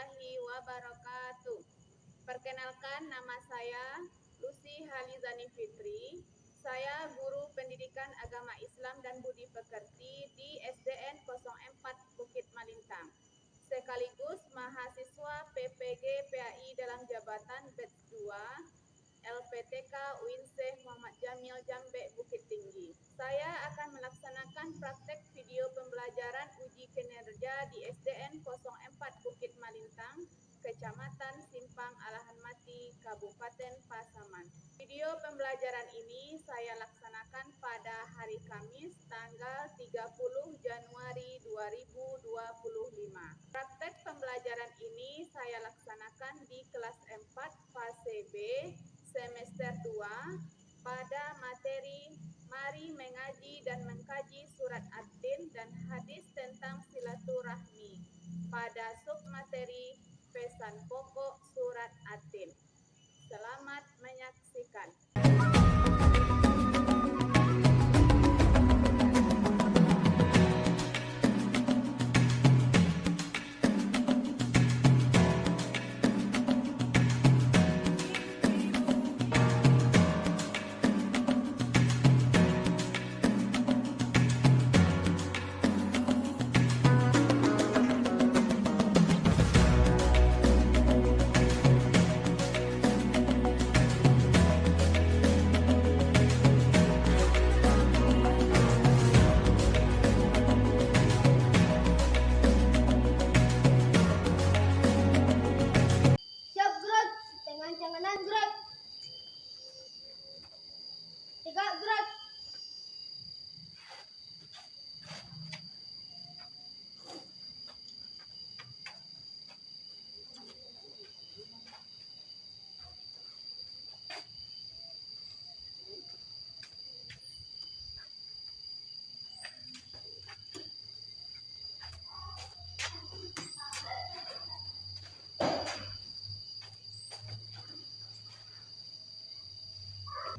warahmatullahi wabarakatuh. Perkenalkan, nama saya Lucy Halizani Fitri. Saya guru pendidikan agama Islam dan budi pekerti di SDN 04 Bukit Malintang. Sekaligus mahasiswa PPG PAI dalam jabatan batch 2 LPTK UIN Syekh Muhammad Jamil Jambe Bukit Tinggi. Saya akan melaksanakan praktek video pembelajaran uji kinerja di SDN 04 Bukit Malintang, Kecamatan Simpang Alahan Mati, Kabupaten Pasaman. Video pembelajaran ini saya laksanakan pada hari Kamis tanggal 30 Januari 2025. Praktek pembelajaran ini saya laksanakan di kelas 4 fase B semester 2 pada materi Mari Mengaji dan Mengkaji Surat At-Tin dan Hadis tentang Silaturahmi pada submateri Pesan Pokok Surat At-Tin. Selamat menyaksikan.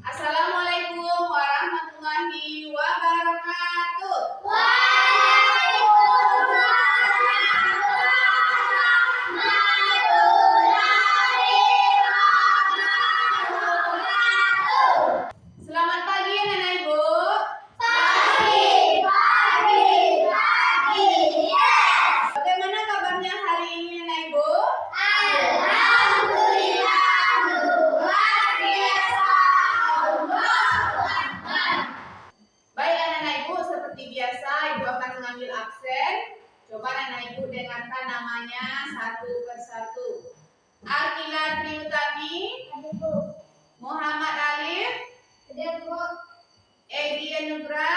Assalamualaikum warahmatullahi wabarakatuh. Selamat pagi Nenek Ibu. Bagaimana kabarnya hari ini Nenek Ibu? Baik anak-anak Ibu, seperti biasa Ibu akan mengambil absen. Coba anak-anak Ibu dengarkan namanya satu persatu. Akila Triutami, Muhammad Alif, Egi Nugra,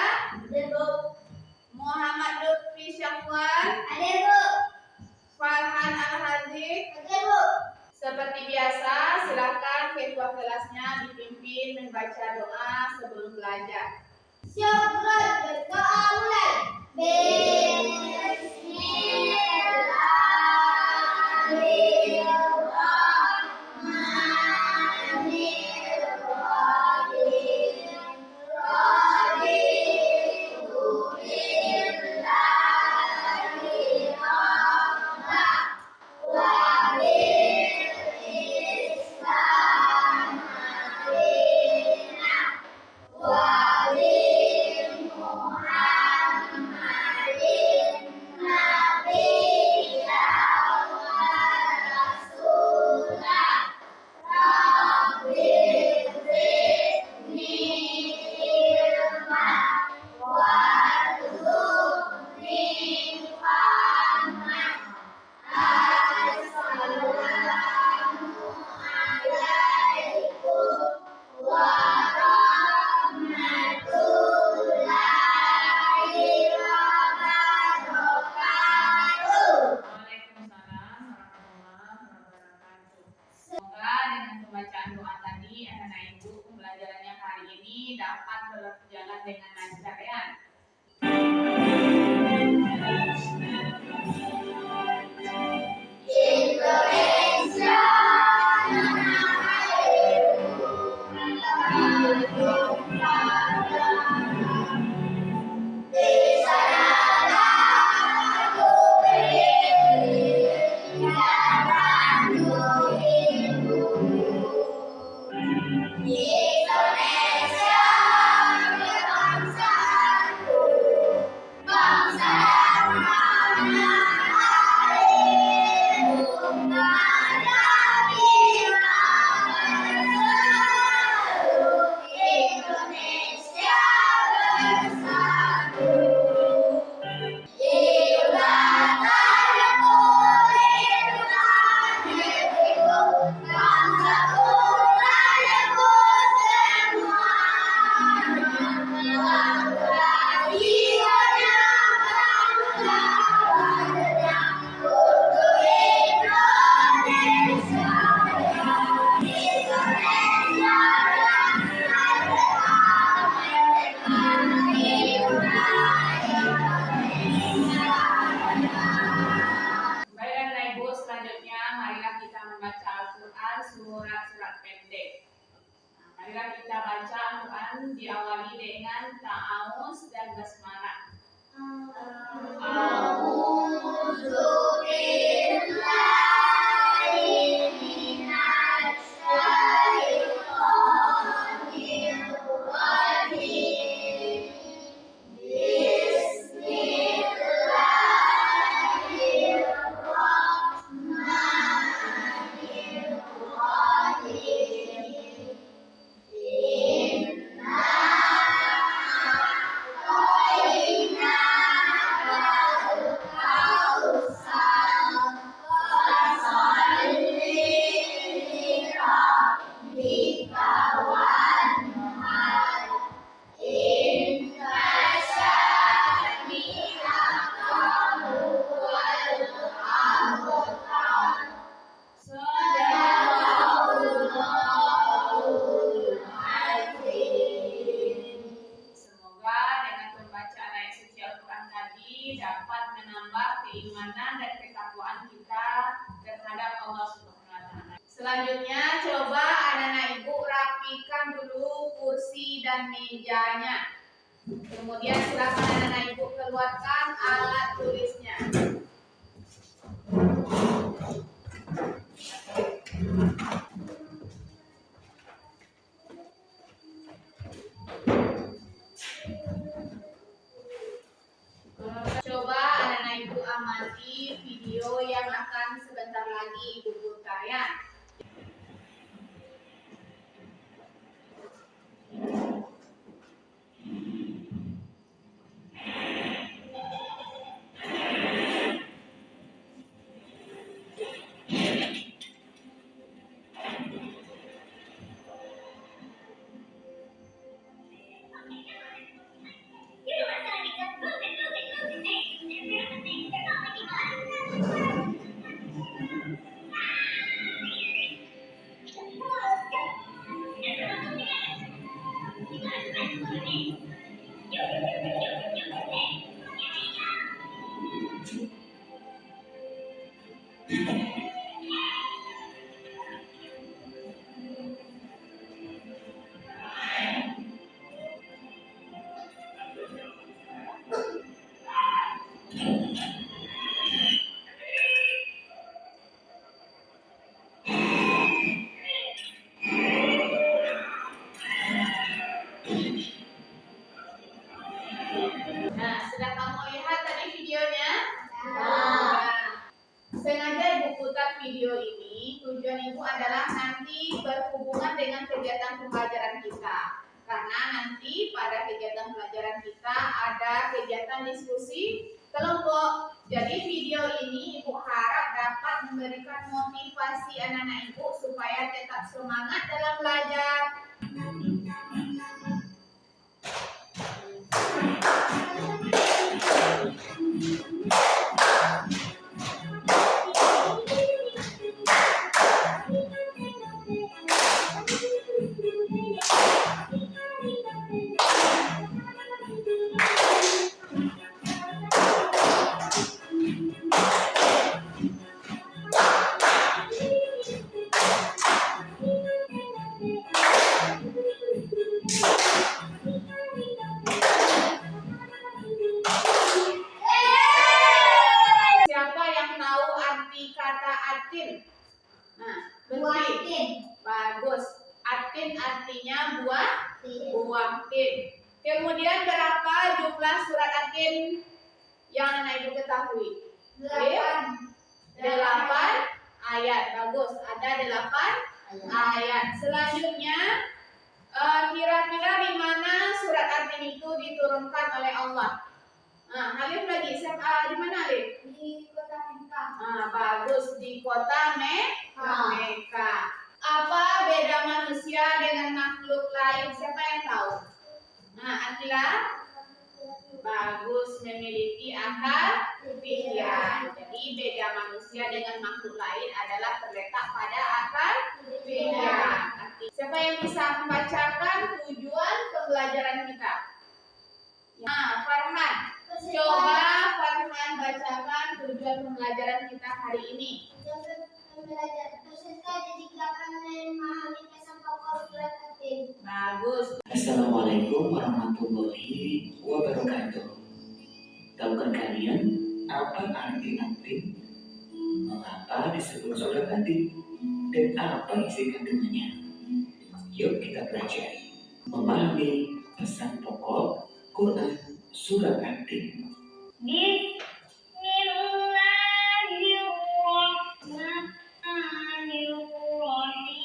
Muhammad Lutfi Syafwan, Farhan Al-Hazik. Seperti biasa, silakan ketua kelasnya dipimpin membaca doa sebelum belajar. Syukur berdoa mulai. Bacaan doa tadi anak-anak Ibu pembelajarannya hari ini dapat berjalan dengan lancar ya. Indonesia di sana aku berdiri. Marilah kita baca Al-Quran diawali dengan ta'awuz dan basmalah. A'udzu billahi minasy syaithanir rajim. Bismillahirrahmanirrahim. Inna a'tainakal kautsar fasalli lirabbika wanhar. Inna syani'aka huwal abtar. Sadaqallahul azim. Semoga dengan pembacaan ayat suci Al-Quran tadi dapat menambah keimanan dan ketakwaan kita terhadap Allah Subhanahu wa Ta'ala. Selanjutnya, coba anak-anak ibu rapikan dulu kursi dan mejanya. Kemudian silakan anak-anak ibu keluarkan alat tulisnya. Coba anak-anak ibu amati video yang akan sebentar lagi ibu putar ya. Nah, sudah kamu lihat tadi videonya? Nah, sengaja ibu putar video ini, tujuan ibu adalah nanti berhubungan dengan kegiatan pembelajaran kita. Karena nanti pada kegiatan pembelajaran kita ada kegiatan diskusi kelompok. Jadi video ini ibu harap dapat memberikan motivasi anak-anak ibu supaya tetap semangat dalam belajar. Siapa yang tahu arti kata atin? Nah, berarti bagus. Atin artinya buah tin. Kemudian berapa jumlah surat atin yang anak ibu ketahui? 8 ayat. Bagus. Ada 8 ayat. Selanjutnya, kira-kira di mana surat atin itu diturunkan oleh Allah? Nah, Alif lagi. Siapa di mana Alif? Di kota Mekah. Nah, bagus, di kota Mekah. Apa beda manusia dengan makhluk lain? Siapa yang tahu? Nah, Akila? Bagus, memiliki akal pikiran. Jadi beda manusia dengan makhluk lain adalah terletak pada akal pikiran. Siapa yang bisa membacakan tujuan pembelajaran kita? Nah, Farhan. Coba Farhan bacakan tujuan pembelajaran kita hari ini. Peserta didik 8 memahami kesan pokok surat At-Tin. Bagus. Assalamualaikum warahmatullahi wabarakatuh. Tahukah kalian apa arti At-Tin? Mengapa disebut surat At-Tin? Dan apa isi kandungannya? Yuk kita pelajari. Memahami pesan pokok Quran surat At-Tin. Bismillahirrahmanirrahim.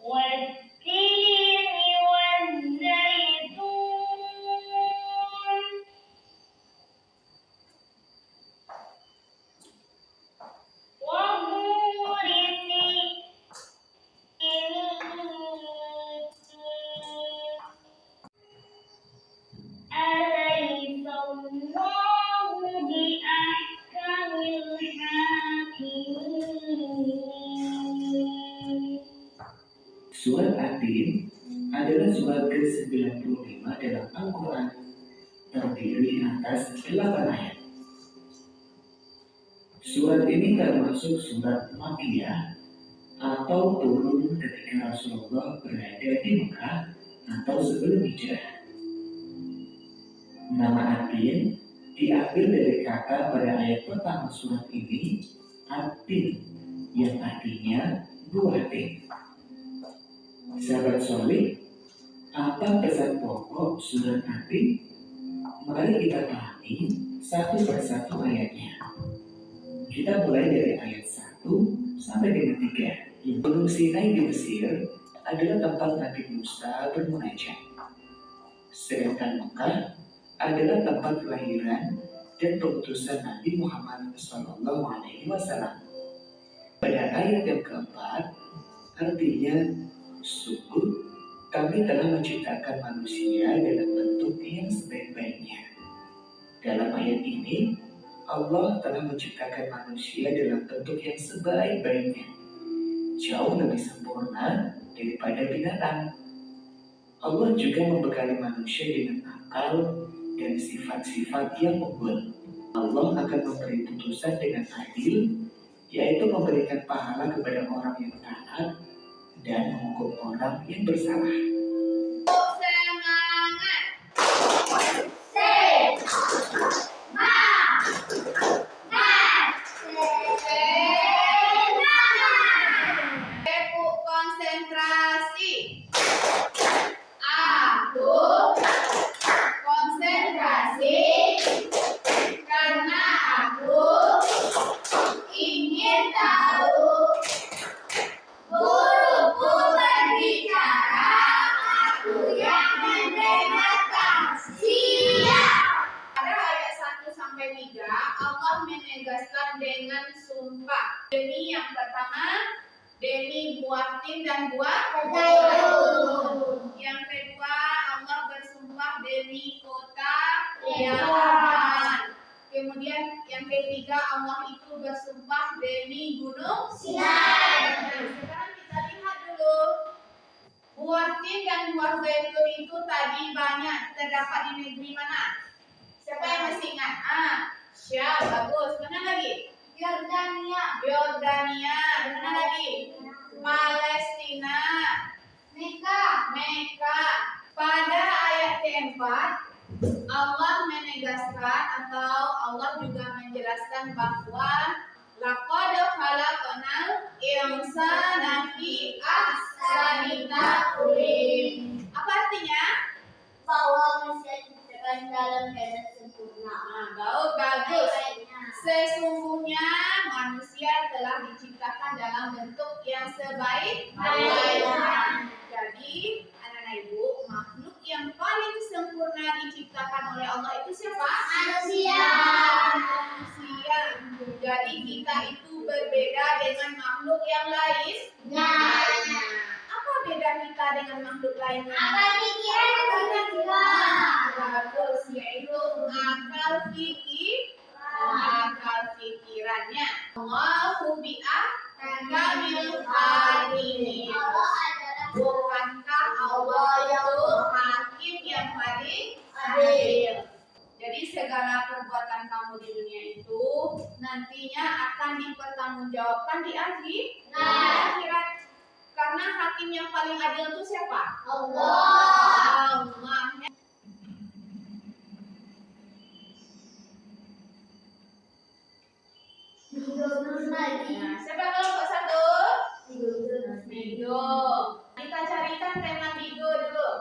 Wat-tini waz-zaitun. Wa-turi Sinin. Alaysallahu biahkamil hakimin. Surat At-Tin adalah surat ke-95 dalam Al-Quran, terdiri atas 8 ayat. Surat ini termasuk surat Makkiyah atau turun ketika Rasulullah berada di Mekah atau sebelum hijrah. Nama At-Tin diambil dari kata pada ayat pertama surat ini, At-Tin, yang artinya buah tin. Sahabat soleh, apa pesan pokok surat At-Tin? Mari kita pahami satu persatu ayatnya. Kita mulai dari ayat 1 sampai dengan 3. Yang Gunung Sinai di Mesir adalah tempat Nabi Musa bermunajat. Sedangkan Mekah adalah tempat kelahiran dan pengutusan Nabi Muhammad SAW. Pada ayat yang keempat, artinya, sungguh kami telah menciptakan manusia dalam bentuk yang sebaik-baiknya. Dalam ayat ini, Allah telah menciptakan manusia dalam bentuk yang sebaik-baiknya, jauh lebih sempurna daripada binatang. Allah juga membekali manusia dengan akal dan sifat-sifat yang unggul. Allah akan memberi putusan dengan adil, yaitu memberikan pahala kepada orang yang taat dan menghukum orang yang bersalah. Konsentrasi. Aku konsentrasi karena aku ingin tahu. Guruku berbicara, aku yang mendengarkan. Siap. Pada ayat 1 sampai 3, Allah menegaskan dengan sumpah. Demi yang pertama, demi buah tin dan buah zaitun. Yang kedua, Allah bersumpah demi kota Yaman. Kemudian yang ketiga, Allah itu bersumpah demi gunung Sinai. Nah, sekarang kita lihat dulu. Buah tin dan buah zaitun itu tadi banyak terdapat di negeri mana? Siapa yang masih ingat? Syam, bagus. Mana lagi? Yordania. Yordania. Mana lagi? Palestina. Mekah. Pada ayat keempat, Allah menegaskan atau Allah juga menjelaskan bahwa laqad khalaqnal insana fi ahsani taqwim. Apa artinya? Bahwa manusia diciptakan dalam keadaan sempurna. Bagus. Sesungguhnya manusia telah diciptakan dalam bentuk yang sebaik-baiknya. Jadi, anak-anak ibu, makhluk yang paling sempurna diciptakan oleh Allah itu siapa? Manusia. Manusia. Jadi kita itu berbeda dengan makhluk yang lain. Nah, Apa beda kita dengan makhluk lainnya? akal pikiran dan jiwa. Bagus, yaitu akal pikirannya. Allahu bi'ahkamil hakimin. Allah adalah Bukankah Allah itu hakim yang paling adil? Jadi segala perbuatan kamu di dunia itu nantinya akan dipertanggungjawabkan di akhirat. Karena hakim yang paling adil itu siapa? Allah. Nah, siapa kelompok 1? Bigo. Kita carikan tema Bigo dulu.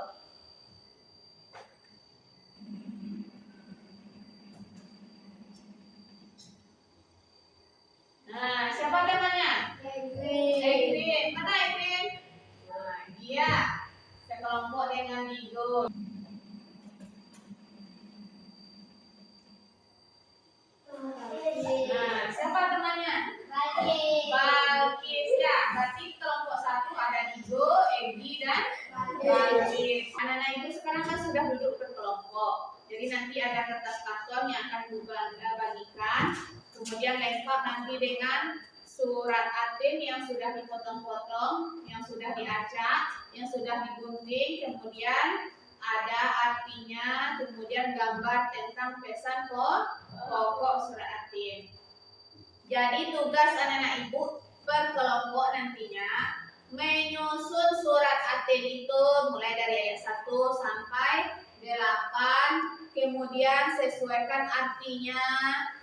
Nah, siapa temanya? Egrin. Mana Egrin? Nah, dia sekelompok dengan Bigo. Nah, siapa temannya? Balkis ya. Berarti kelompok 1 ada Bigo, Egi dan Balkis. Anak-anak ibu sekarang kan sudah duduk berkelompok. Jadi nanti ada kertas karton yang akan dibagikan. Kemudian lengkap nanti dengan surat atin yang sudah dipotong-potong, yang sudah diacak, yang sudah digunting, kemudian ada artinya, kemudian gambar tentang pesan pokok surat atin. Jadi tugas anak-anak ibu per kelompok nantinya menyusun surat atin itu mulai dari ayat 1 sampai 8, kemudian sesuaikan artinya,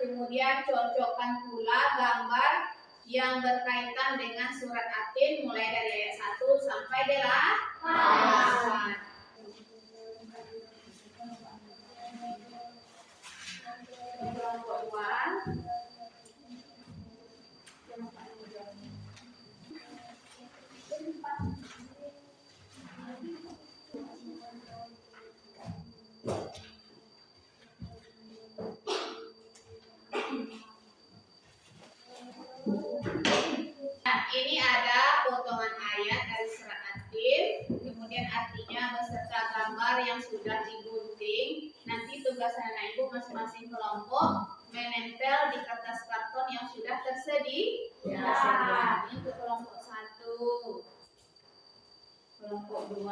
kemudian cocokkan pula gambar yang berkaitan dengan surat atin mulai dari ayat 1 sampai 8. Kelompok 2. Nah, ini ada potongan ayat dari surat atin, kemudian artinya beserta gambar yang sudah digunting. Nanti tugas anak ibu masing-masing kelompok menempel di kertas karton yang sudah tersedia. Ini untuk kelompok 1. Kelompok 2.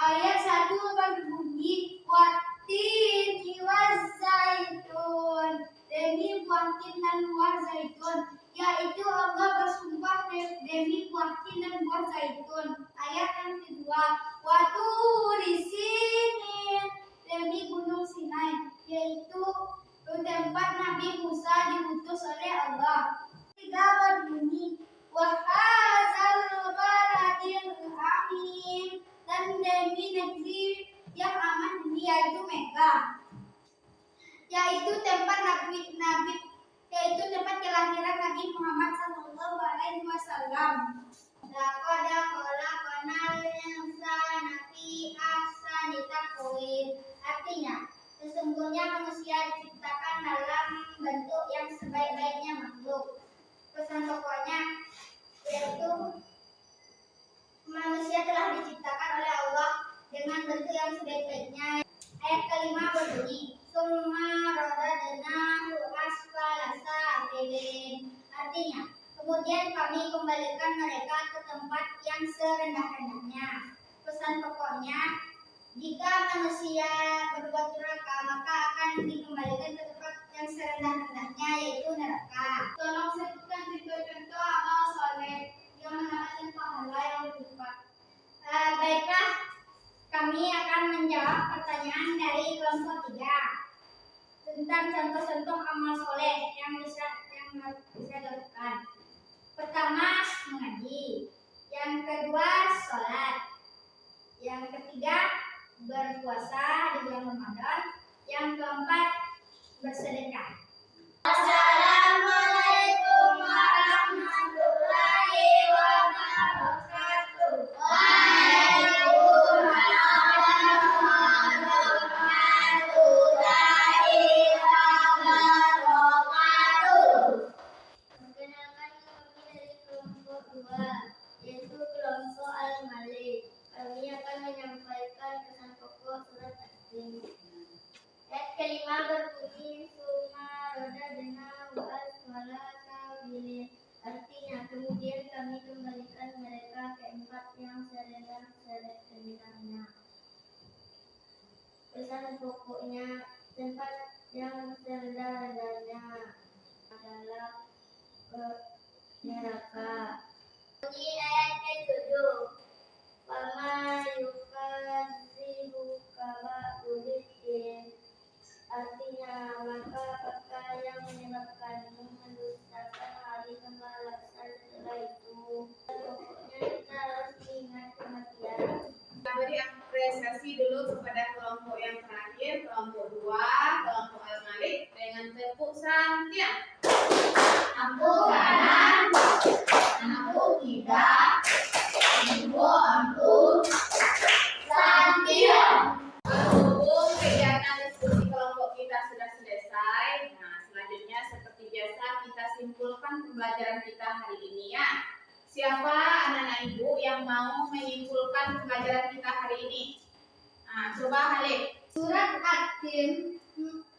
Ayat 1 berbunyi wattini wazzaitun, demi buah tin dan buah zaitun, yaitu Allah bersumpah demi buah tin dan buah zaitun. Ayat yang kedua, waturi sinin, demi gunung Sinai, yaitu tempat Nabi Musa diutus oleh Allah. 3 berbunyi wahazal baladil amin, dan demi negeri yang aman yaitu Mekah, yaitu tempat yaitu tempat kelahiran Nabi Muhammad Sallallahu Alaihi Wasallam. Laqad khalaqnal insana fi ahsani taqwim. Artinya, sesungguhnya manusia diciptakan dalam bentuk yang sebaik-baiknya makhluk. Pesan pokoknya yaitu manusia telah diciptakan oleh Allah dengan bentuk yang sebaik-baiknya. Ayat kelima berbunyi summa radadnahu asfala safilin. Artinya, kemudian kami kembalikan mereka ke tempat yang serendah-rendahnya. Pesan pokoknya, jika manusia berbuat durhaka maka akan dikembalikan ke tempat yang serendah-rendahnya, yaitu neraka. Tolong sebutkan contoh-contoh amal soleh yang mendapatkan pahala yang berlipat. Baiklah, kami akan menjawab pertanyaan dari kelompok 3 tentang contoh-contoh amal soleh yang bisa dilakukan. Pertama, mengaji. Yang kedua, sholat. Yang ketiga, berpuasa di bulan Ramadan. Yang keempat, bersedekah. neraka. Bunyi ayat ke-7. Wama yukadzibuka ba'dudin. Artinya, maka apakah yang menyebabkanmu mendustakan hari pembalasan setelah itu? Pokoknya kita harus ingat kematian. Kita beri apresiasi dulu kepada kelompok yang terakhir, kelompok 2, kelompok Al-Malik dengan tepuk santian. Aku kanan, aku tidak, aku Santia. Berhubung kegiatan diskusi kelompok kita sudah selesai, nah selanjutnya seperti biasa kita simpulkan pembelajaran kita hari ini ya. Siapa anak-anak ibu yang mau menyimpulkan pembelajaran kita hari ini? Nah, coba Halid. Surat At-Tin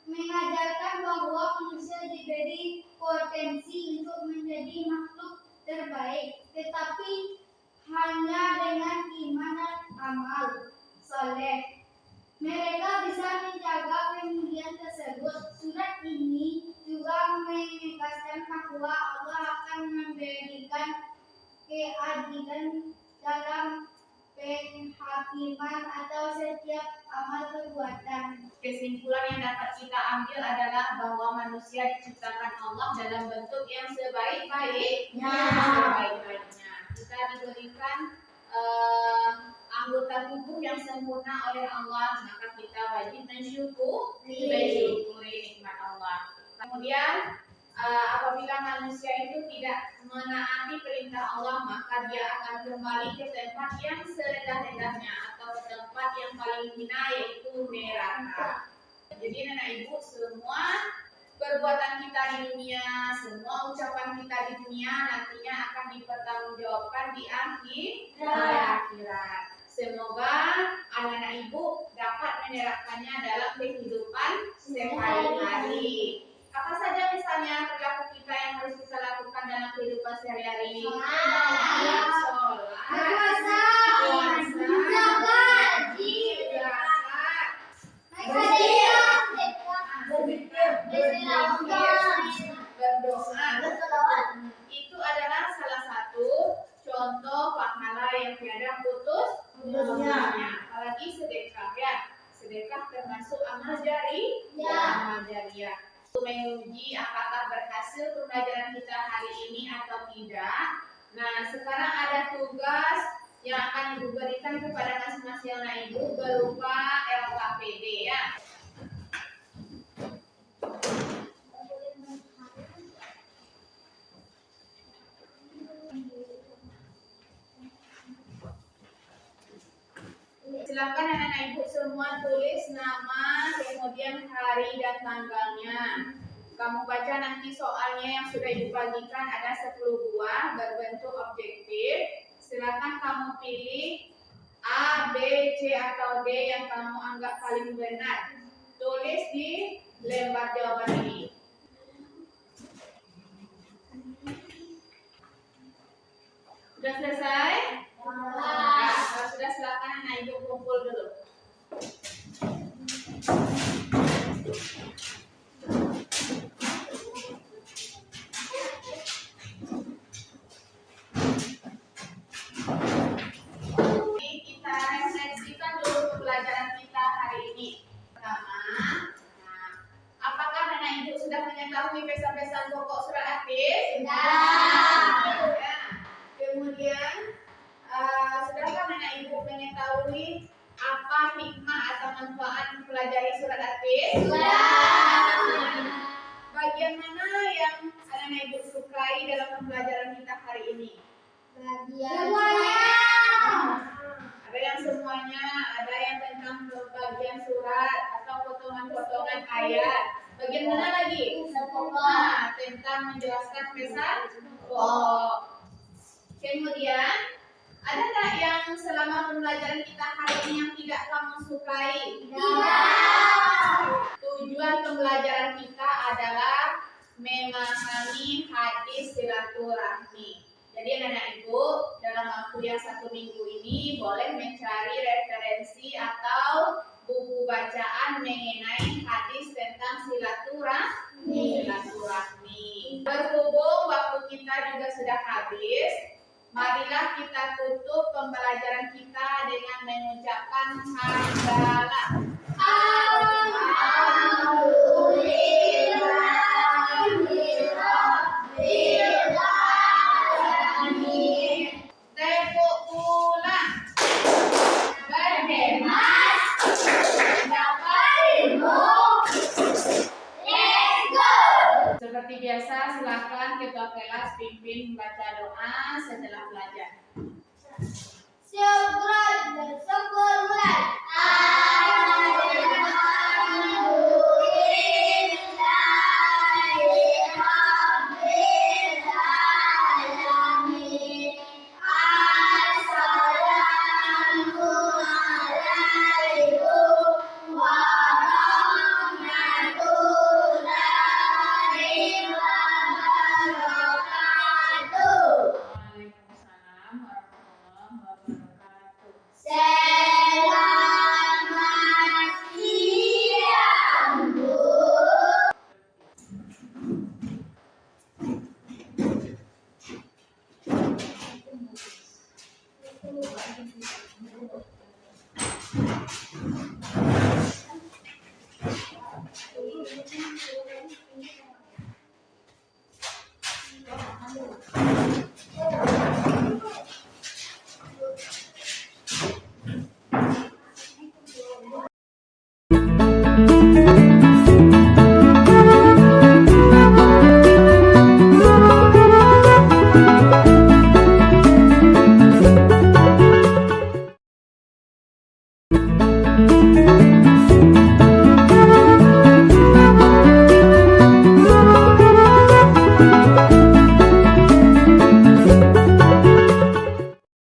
mengajarkan bahwa manusia diberi potensi untuk menjadi makhluk terbaik, tetapi hanya dengan iman dan amal soleh mereka bisa menjaga kemuliaan tersebut. Surat ini juga menegaskan bahwa Allah akan memberikan keadilan dalam penghakiman atau setiap amal perbuatan. Kesimpulan yang dapat kita ambil adalah bahwa manusia diciptakan Allah dalam bentuk yang sebaik-baiknya. Kita diberikan anggota tubuh yang sempurna oleh Allah, maka kita wajib mensyukuri nikmat Allah. Kemudian apabila manusia itu tidak menaati perintah Allah, maka dia akan kembali ke tempat yang serendah-rendahnya atau ke tempat yang paling hina, yaitu neraka. Jadi anak ibu, semua perbuatan kita di dunia, semua ucapan kita di dunia nantinya akan dipertanggungjawabkan di akhirat. Semoga anak-anak ibu dapat menerapkannya dalam kehidupan sehari-hari. Apa saja misalnya perilaku kita yang harus kita lakukan dalam kehidupan sehari-hari? Sholat, Puasa, zakat, berdoa. Itu adalah salah satu contoh pahala yang tiada putusnya. Apalagi sedekah ya. Sedekah termasuk amal jariah. Untuk menguji apakah berhasil pembelajaran kita hari ini atau tidak. Nah, sekarang ada tugas yang akan Ibu berikan kepada masing-masing anak Ibu berupa LKPD ya. Silakan anak-anak ibu semua tulis nama, kemudian hari dan tanggalnya. Kamu baca nanti soalnya yang sudah dibagikan ada 10 buah berbentuk objektif. Silakan kamu pilih A, B, C atau D yang kamu anggap paling benar. Tulis di lembar jawaban ini. Sudah selesai? Nah, kalau sudah silakan anak ibu kumpul dulu. Kita refleksikan dulu pembelajaran kita hari ini. Pertama, apakah anak ibu sudah mengetahui pesan-pesan pokok surat At-Tin? Ya. Kemudian sudahkah anak ibu mengetahui apa hikmah atau manfaat mempelajari surat At-Tin? Bagian mana yang anak ibu sukai dalam pembelajaran kita hari ini? Ada yang semuanya, ada yang tentang bagian surat atau potongan-potongan ayat. Bagian mana lagi? Tentang menjelaskan pesan pokok. Kemudian, ada tak yang selama pembelajaran kita hari ini yang tidak kamu sukai? Tujuan pembelajaran kita adalah memahami hadis silaturahmi. Jadi anak-anak ibu, dalam waktu yang 1 minggu ini boleh mencari referensi atau buku bacaan mengenai hadis tentang silaturahmi. Berhubung waktu juga sudah habis. Marilah kita tutup pembelajaran kita dengan mengucapkan hamdalah. Tepuk pula. Berhemat. Dapat ilmu. Seperti biasa, silakan ketua kelas pimpin membaca doa setelah belajar. Syukur bersyukur mulai. Waalaikumsalam warahmatullahi wabarakatuh. Selamat siang, Bu. Thank you.